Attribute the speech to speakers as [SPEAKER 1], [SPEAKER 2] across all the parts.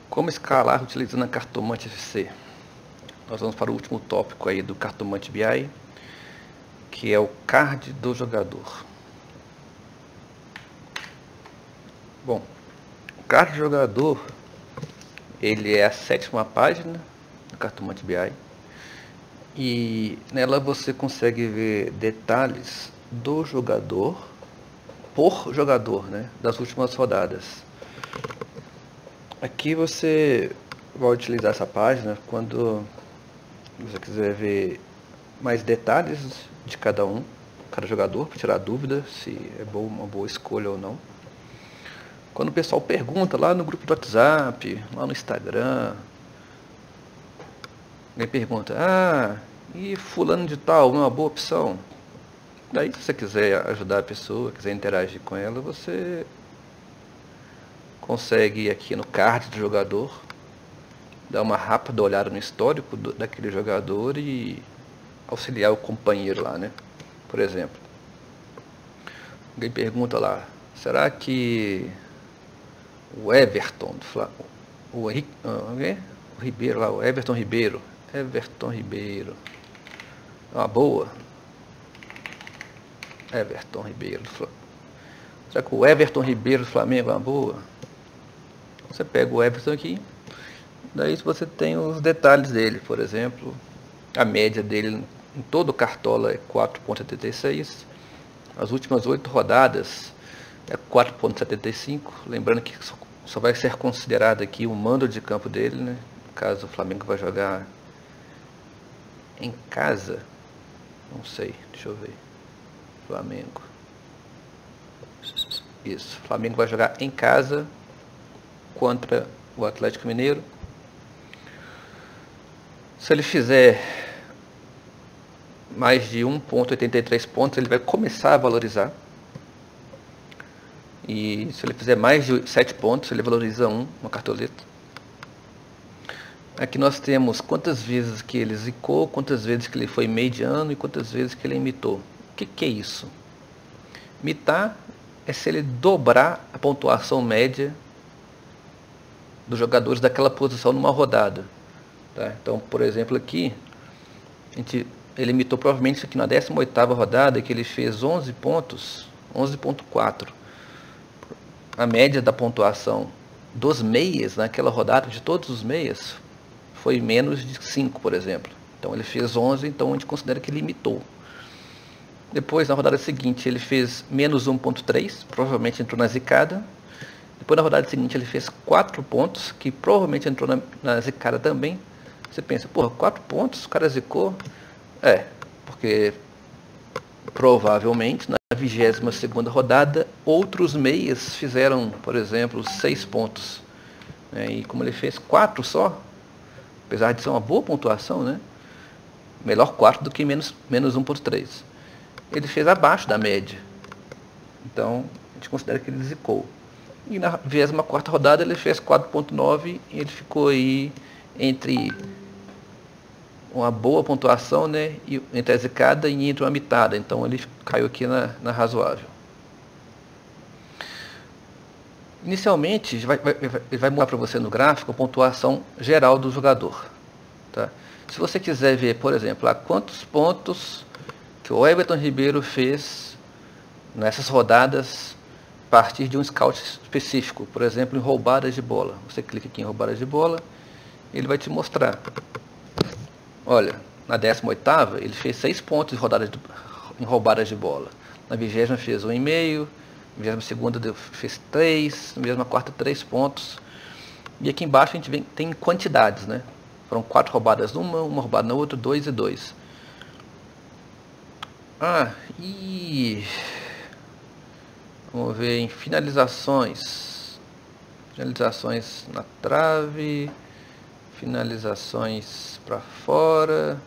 [SPEAKER 1] Como escalar utilizando a Cartomante FC? Nós vamos para o último tópico aí do Cartomante BI, que é o card do jogador. Bom, o card do jogador, ele é a 7ª página do Cartomante BI e nela você consegue ver detalhes do jogador por jogador, né, das últimas rodadas. Aqui você vai utilizar essa página quando você quiser ver mais detalhes de cada jogador, para tirar dúvida se é uma boa escolha ou não. Quando o pessoal pergunta lá no grupo do WhatsApp, lá no Instagram, alguém pergunta, e fulano de tal é uma boa opção? Daí, se você quiser ajudar a pessoa, quiser interagir com ela, você consegue ir aqui no card do jogador, dar uma rápida olhada no histórico daquele jogador e auxiliar o companheiro lá, né? Por exemplo, alguém pergunta lá, será que o Everton, o Ribeiro lá, o Everton Ribeiro, é uma boa? Everton Ribeiro, será que o Everton Ribeiro do Flamengo é uma boa? Você pega o Everton aqui, daí você tem os detalhes dele, por exemplo, a média dele em todo o Cartola é 4,76, as últimas 8 rodadas é 4,75, lembrando que só vai ser considerado aqui o mando de campo dele, né? Caso o Flamengo vai jogar em casa, não sei, deixa eu ver, Flamengo, isso, Flamengo vai jogar em casa contra o Atlético Mineiro. Se ele fizer mais de 1,83 pontos, ele vai começar a valorizar. E se ele fizer mais de 7 pontos, ele valoriza uma cartoleta. Aqui nós temos quantas vezes que ele zicou, quantas vezes que ele foi mediano e quantas vezes que ele imitou. O que é isso? Imitar é se ele dobrar a pontuação média dos jogadores daquela posição numa rodada. Tá? Então, por exemplo, aqui, ele imitou provavelmente isso aqui na 18ª rodada, que ele fez 11 pontos, 11,4. A média da pontuação dos meias naquela rodada, de todos os meias, foi menos de 5, por exemplo. Então ele fez 11, então a gente considera que ele imitou. Depois, na rodada seguinte, ele fez menos 1,3, provavelmente entrou na zicada. Depois, na rodada seguinte, ele fez 4 pontos, que provavelmente entrou na zicada também. Você pensa, 4 pontos, o cara zicou? Porque provavelmente na 22ª rodada, outros meias fizeram, por exemplo, 6 pontos. E como ele fez 4 só, apesar de ser uma boa pontuação, né? Melhor 4 do que menos 1,3. Ele fez abaixo da média. Então, a gente considera que ele zicou. E na 24ª rodada ele fez 4,9 e ele ficou aí entre uma boa pontuação, né, e entre a zicada e entre uma mitada. Então ele caiu aqui na razoável. Inicialmente, ele vai mostrar para você no gráfico a pontuação geral do jogador. Tá? Se você quiser ver, por exemplo, quantos pontos que o Everton Ribeiro fez nessas rodadas a partir de um scout específico, por exemplo, em roubadas de bola. Você clica aqui em roubadas de bola, ele vai te mostrar. Olha, na 18ª ele fez 6 pontos em roubadas de bola. Na 20ª fez 1,5, na 22ª fez 3, na 24ª 3 pontos. E aqui embaixo a gente tem quantidades, né? Foram 4 roubadas numa, uma roubada na outra, 2 e 2. Vamos ver em finalizações. Finalizações na trave, finalizações para fora,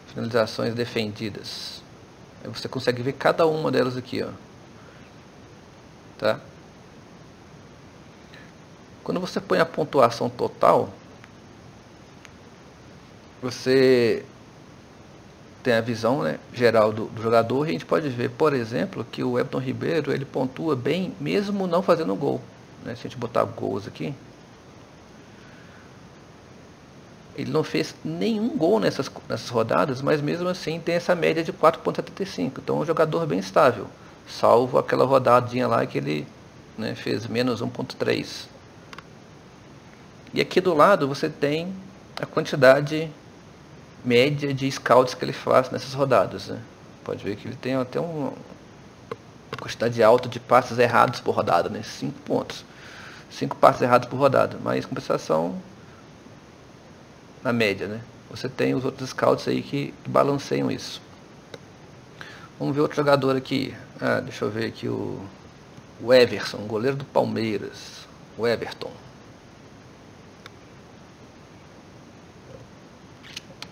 [SPEAKER 1] finalizações defendidas. Aí você consegue ver cada uma delas aqui, ó. Tá? Quando você põe a pontuação total, você tem a visão, né, geral do jogador, e a gente pode ver, por exemplo, que o Everton Ribeiro ele pontua bem mesmo não fazendo gol. Né? Se a gente botar gols aqui, Ele não fez nenhum gol nessas rodadas, mas mesmo assim tem essa média de 4,75. Então é um jogador bem estável, salvo aquela rodadinha lá que ele, né, fez menos 1,3. E aqui do lado você tem a quantidade média de scouts que ele faz nessas rodadas, né? Pode ver que ele tem até uma quantidade alta de passes errados por rodada, né? 5 pontos. 5 passes errados por rodada, mas em compensação, na média, né? Você tem os outros scouts aí que balanceiam isso. Vamos ver outro jogador aqui. Deixa eu ver aqui o Everson, goleiro do Palmeiras. O Everton.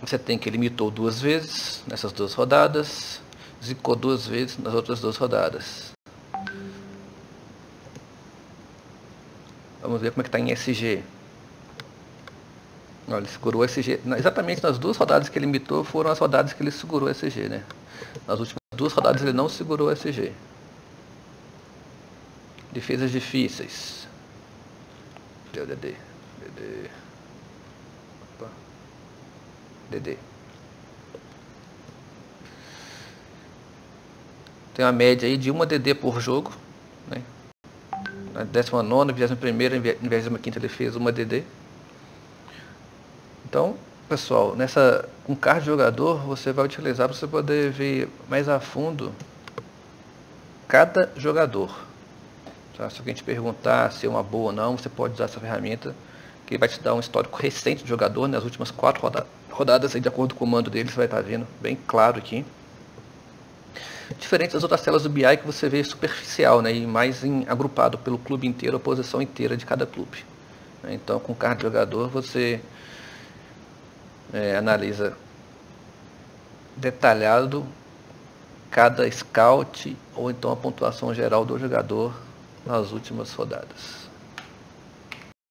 [SPEAKER 1] Você tem que ele imitou 2 vezes nessas 2 rodadas, zicou 2 vezes nas outras 2 rodadas. Vamos ver como é que está em SG. Olha, ele segurou o SG. Exatamente nas 2 rodadas que ele imitou foram as rodadas que ele segurou o SG, né? Nas últimas 2 rodadas ele não segurou o SG. Defesas difíceis. Deu DD. DD. Tem uma média aí de 1 DD por jogo, né? Na 19ª, 21ª e 25ª ele fez 1 DD. Então, pessoal, com card de jogador você vai utilizar para você poder ver mais a fundo cada jogador. Tá? Se alguém te perguntar se é uma boa ou não, você pode usar essa ferramenta que vai te dar um histórico recente do jogador, nas últimas 4 rodadas aí, de acordo com o comando dele, você vai estar vendo bem claro aqui. Diferente das outras telas do BI que você vê superficial, né, e mais agrupado pelo clube inteiro, a posição inteira de cada clube. Então, com o card de jogador, você analisa detalhado cada scout ou então a pontuação geral do jogador nas últimas rodadas.